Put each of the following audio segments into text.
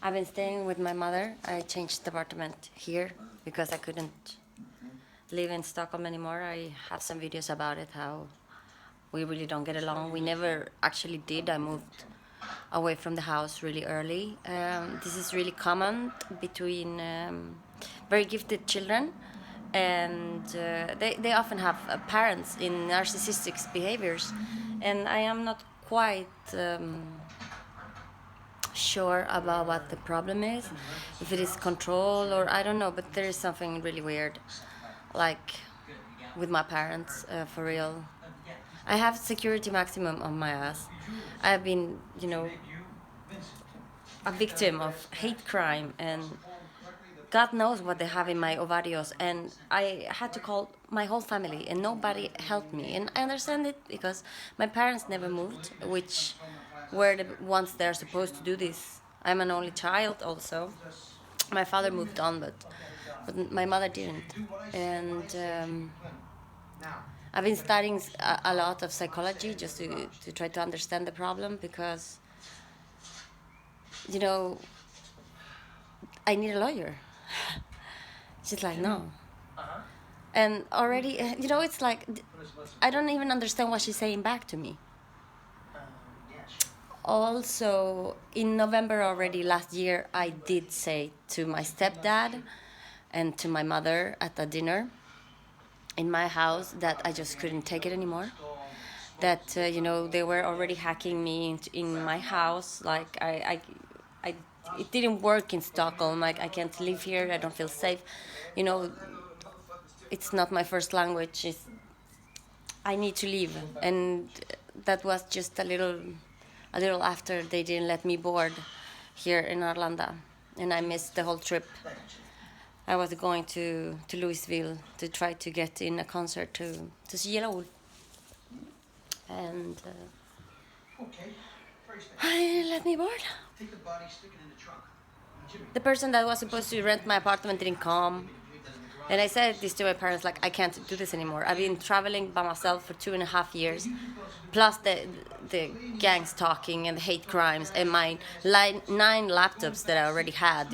I've been staying with my mother. I changed the apartment here because I couldn't live in Stockholm anymore. I have some videos about it, how we really don't get along. We never actually did. I moved away from the house really early. This is really common between very gifted children, and they often have parents in narcissistic behaviors, and I am not quite sure about what the problem is, if it is control or I don't know, but there is something really weird, like with my parents, for real. I have security maximum on my ass. I've been, a victim of hate crime, and God knows what they have in my ovarios, and I had to call my whole family and nobody helped me, and I understand it because my parents never moved, which were the ones that are supposed to do this. I'm an only child also. My father moved on, but my mother didn't, and I've been studying a lot of psychology just to try to understand the problem, because I need a lawyer. She's like, no. And already, it's like, I don't even understand what she's saying back to me. Also, in November already last year, I did say to my stepdad and to my mother at a dinner in my house that I just couldn't take it anymore. That, they were already hacking me in my house. Like, it didn't work in Stockholm. Like, I can't live here. I don't feel safe. It's not my first language. I need to leave. And that was just a little after they didn't let me board here in Arlanda, and I missed the whole trip. I was going to Louisville to try to get in a concert to see Yellow Wolf, and I let me board. The person that was supposed to rent my apartment didn't come. And I said this to my parents, like, I can't do this anymore. I've been traveling by myself for 2.5 years, plus the gangs talking and the hate crimes and my 9 laptops that I already had,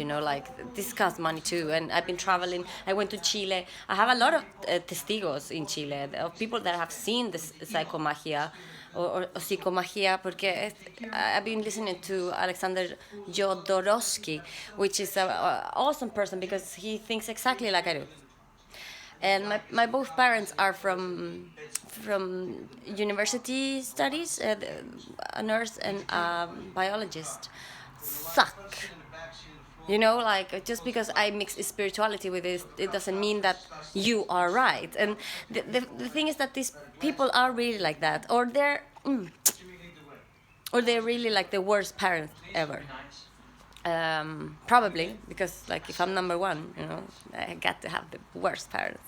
this costs money too. And I've been traveling. I went to Chile. I have a lot of testigos in Chile, of people that have seen this psychomagia or psicomagia, porque I've been listening to Alexander Jodorowsky, which is an awesome person because he thinks exactly like I do. And my both parents are from university studies, a nurse and a biologist. Suck. Like, just because I mix spirituality with it doesn't mean that you are right. And the thing is that these people are really like that, or they're really like the worst parents ever. Probably because, like, if I'm number one, I got to have the worst parents.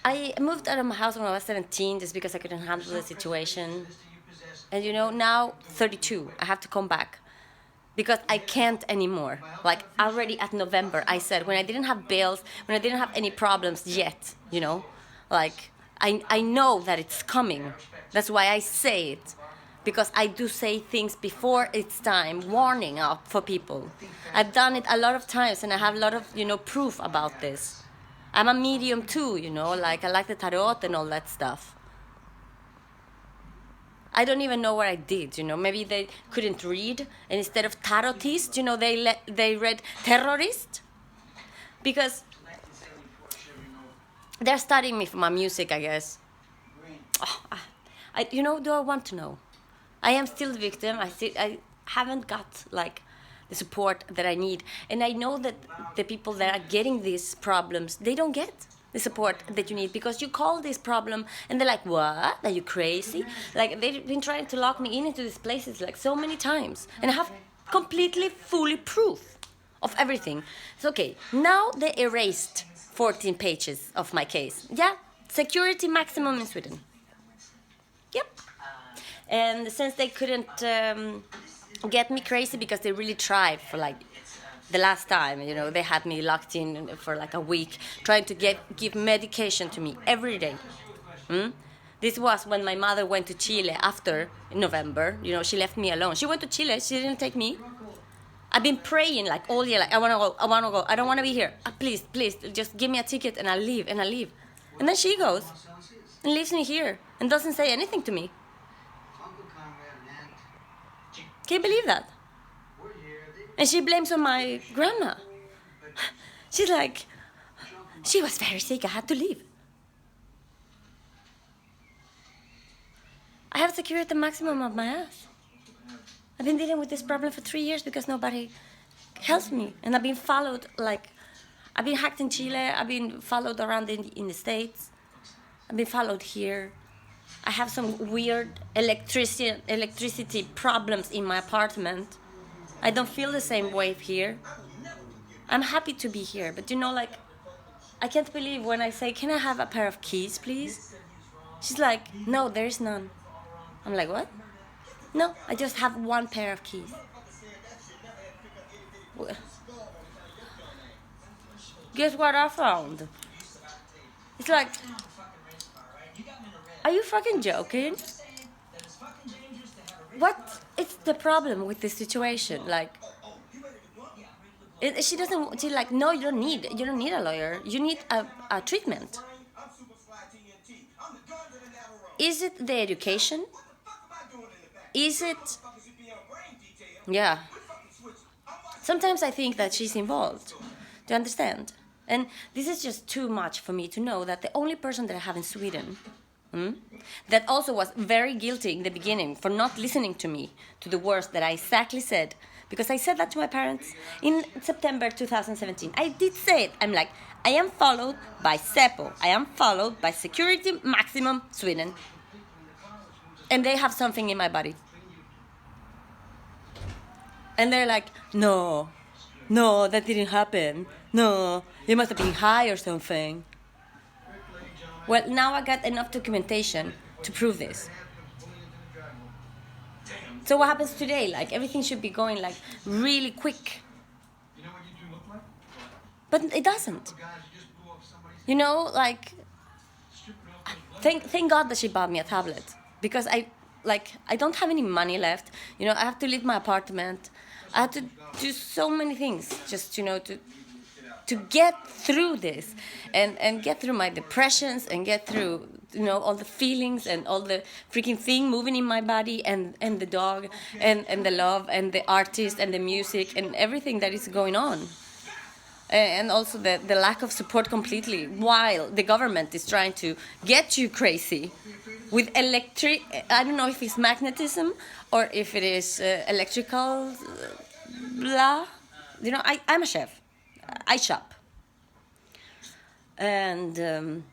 I moved out of my house when I was 17 just because I couldn't handle the situation. And now 32, I have to come back because I can't anymore. Like, already at November, I said, when I didn't have bills, when I didn't have any problems yet, like, I know that it's coming. That's why I say it. Because I do say things before it's time, warning up for people. I've done it a lot of times, and I have a lot of, proof about this. I'm a medium too, like, I like the tarot and all that stuff. I don't even know what I did, maybe they couldn't read, and instead of tarotist, they read terrorist. Because they're studying me for my music, I guess. Do I want to know? I am still the victim. I haven't got, like, the support that I need. And I know that the people that are getting these problems, they don't get the support that you need, because you call this problem and they're like, what? Are you crazy? Like, they've been trying to lock me into these places, like, so many times. And I have completely, fully proof of everything. It's okay. Now they erased 14 pages of my case. Yeah, security maximum in Sweden. Yep. And since they couldn't get me crazy, because they really tried for, like, the last time, they had me locked in for like a week, trying to give medication to me every day. This was when my mother went to Chile after November. You know, she left me alone. She went to Chile. She didn't take me. I've been praying like all year, like I wanna go, I wanna go, I don't wanna be here. Please, please, just give me a ticket and I'll leave, and I'll leave. And then she goes and leaves me here and doesn't say anything to me. Can you believe that? And she blames on my grandma. She's like, she was very sick, I had to leave. I have secured the maximum of my ass. I've been dealing with this problem for 3 years because nobody helps me. And I've been followed, like, I've been hacked in Chile, I've been followed around in the States, I've been followed here. I have some weird electricity problems in my apartment. I don't feel the same wave here. I'm happy to be here, but you know, like, I can't believe when I say, can I have a pair of keys, please? She's like, no, there is none. I'm like, what? No, I just have one pair of keys. Guess what I found? It's like, are you fucking joking? What is the problem with this situation? Like, she doesn't. She's like, no, you don't need a lawyer. You need a treatment. Is it the education? Is it? Yeah. Sometimes I think that she's involved. Do you understand? And this is just too much for me to know that the only person that I have in Sweden, that also was very guilty in the beginning for not listening to me, to the words that I exactly said, because I said that to my parents in September 2017. I did say it. I'm like, I am followed by Seppo. I am followed by Security Maximum Sweden. And they have something in my body. And they're like, no, that didn't happen. No, you must have been high or something. Well, now I got enough documentation to prove this. So what happens today? Like, everything should be going like really quick. But it doesn't. You know, like, thank God that she bought me a tablet. Because I don't have any money left. You know, I have to leave my apartment. I have to do so many things just, you know, to get through this and get through my depressions and get through, you know, all the feelings and all the freaking thing moving in my body and the dog and the love and the artist and the music and everything that is going on. And also the lack of support completely while the government is trying to get you crazy with electric, I don't know if it's magnetism or if it is electrical, blah. You know, I'm a chef. I shop. And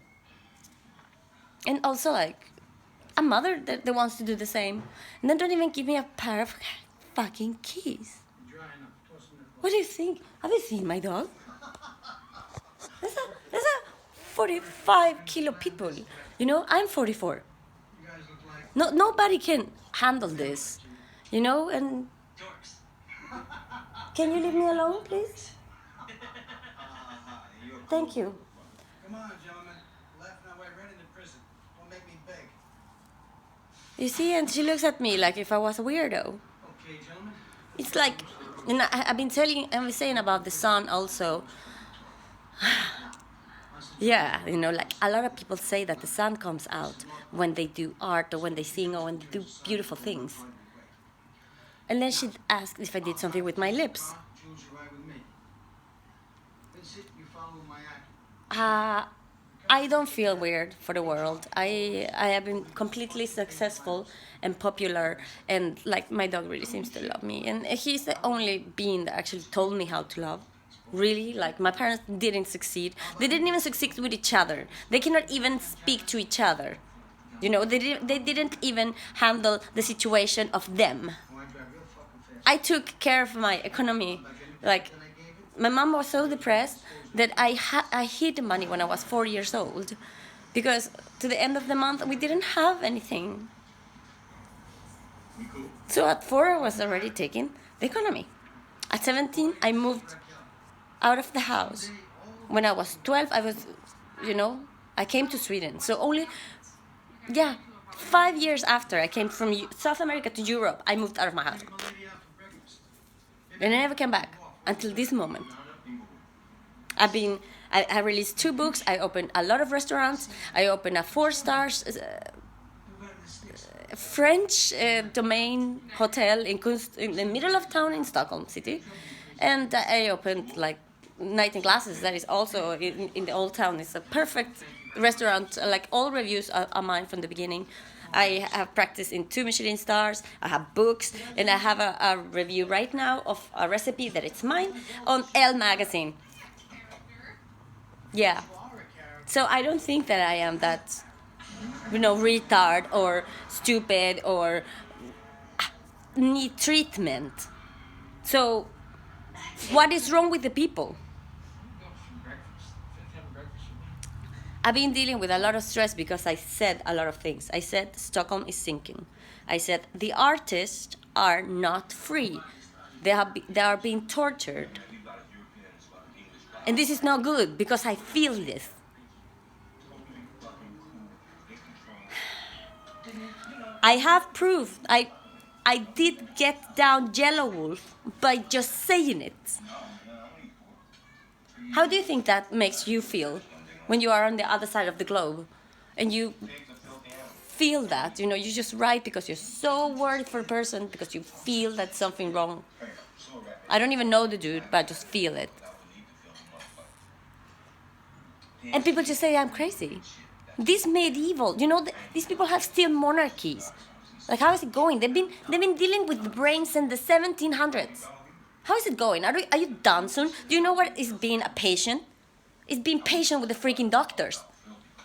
also like a mother that wants to do the same. And then don't even give me a pair of fucking keys. What do you think? Have you seen my dog? There's a 45 kilo pit bull. You know, I'm 44. No, nobody can handle this, you know, and can you leave me alone, please? Thank you. Come on, gentlemen. Left my way right into prison. Don't make me beg. You see, and she looks at me like if I was a weirdo. Okay, gentlemen. It's like, and I've been saying about the sun also. Yeah, you know, like a lot of people say that the sun comes out when they do art or when they sing or when they do beautiful things. And then she asked if I did something with my lips. I don't feel weird for the world. I have been completely successful and popular, and like my dog really seems to love me. And he's the only being that actually told me how to love. Really, like my parents didn't succeed. They didn't even succeed with each other. They cannot even speak to each other. You know, they didn't even handle the situation of them. I took care of my economy. Like, my mom was so depressed that I hid the money when I was 4 years old, because to the end of the month we didn't have anything. So at 4 I was already taking the economy. At 17 I moved out of the house. When I was 12 I was, you know, I came to Sweden. So only Yeah, 5 years after I came from South America to Europe, I moved out of my house. Take my lady out for breakfast. And I never came back until this moment. I released 2 books. I opened a lot of restaurants. I opened a 4 stars French domain hotel in the middle of town in Stockholm city, and I opened like Night in Glasses. That is also in the old town. It's a perfect restaurant. Like all reviews are mine from the beginning. I have practiced in 2 Michelin stars. I have books, and I have a review right now of a recipe that it's mine on Elle magazine. Yeah. So I don't think that I am that, retard or stupid or need treatment. So what is wrong with the people? I've been dealing with a lot of stress because I said a lot of things. I said Stockholm is sinking. I said the artists are not free. They are being tortured. And this is not good because I feel this. I have proof. I did get down Yellow Wolf by just saying it. How do you think that makes you feel when you are on the other side of the globe and you feel that? You just write because you're so worried for a person, because you feel that something wrong. I don't even know the dude, but I just feel it. And people just say I'm crazy. This medieval, these people have still monarchies. Like, how is it going? They've been dealing with the brains in the 1700s. How is it going? Are you done soon? Do you know what is being a patient? It's being patient with the freaking doctors.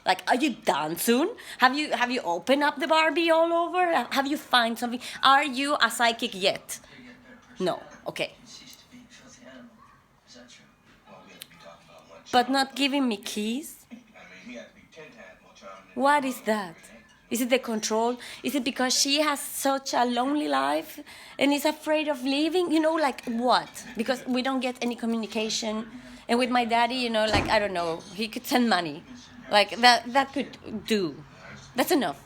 Like, are you done soon? Have you opened up the Barbie all over? Have you found something? Are you a psychic yet? No. Okay. But not giving me keys? What is that? Is it the control? Is it because she has such a lonely life and is afraid of leaving? Like what? Because we don't get any communication. And with my daddy, I don't know, he could send money. Like that could do. That's enough.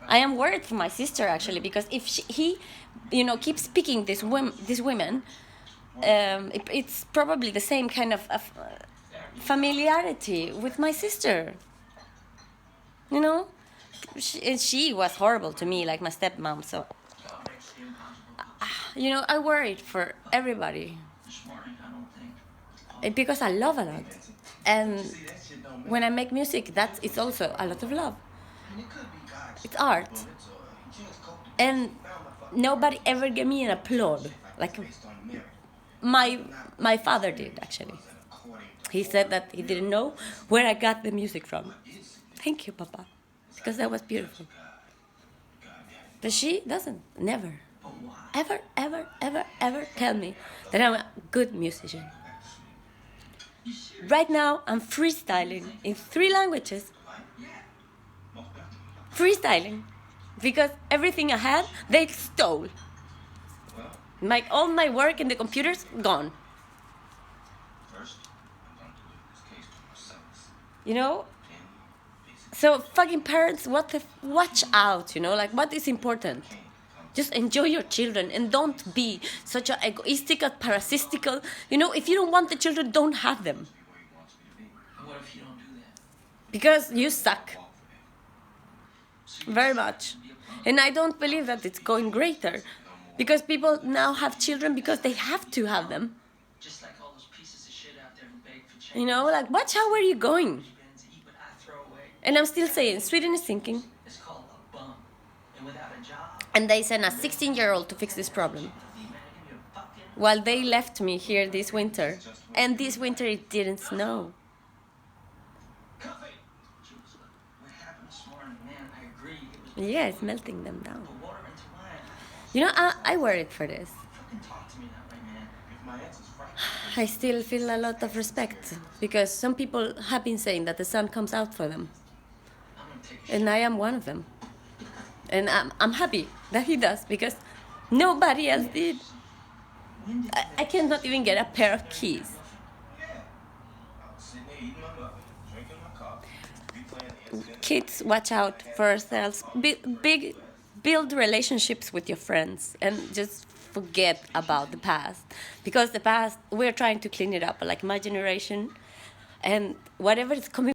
I am worried for my sister actually, because if he keeps picking these women, it's probably the same kind of familiarity with my sister. She was horrible to me, like my stepmom. So, I worried for everybody. Because I love a lot. And when I make music, it's also a lot of love. It's art. And nobody ever gave me an applaud. Like my father did, actually. He said that he didn't know where I got the music from. Thank you, Papa. Because that was beautiful. But she doesn't. Never. Ever, ever, ever, ever tell me that I'm a good musician. Right now, I'm freestyling in 3 languages. Freestyling. Because everything I had, they stole. All my work in the computers, gone. So fucking parents, watch out, like what is important? Just enjoy your children and don't be such an egoistical, parasitical. If you don't want the children, don't have them. What if you don't do that? Because you suck. Very much. And I don't believe that it's going greater. Because people now have children because they have to have them. Just like all those pieces of shit out there who beg for change. Like watch out where you're going. Eat what I throw away. And I'm still saying, Sweden is sinking. It's called a bum. And without a job, And they sent a 16-year-old to fix this problem. While they left me here this winter. And this winter it didn't snow. coffee. What happened this morning, man? I agree. It was Yeah, it's melting them down. the water into wine. I worried for this. Fucking talk to me that way, man. If my answer's right. I still feel a lot of respect. Because some people have been saying that the sun comes out for them. I'm gonna take a And I am one of them. And I'm happy that he does, because nobody else did. I cannot even get a pair of keys. Yeah. I was sitting there eating my muffin, drinking my coffee, replaying the kids, watch out for yourselves. Build relationships with your friends and just forget about the past, because the past, we're trying to clean it up, like my generation, and whatever is coming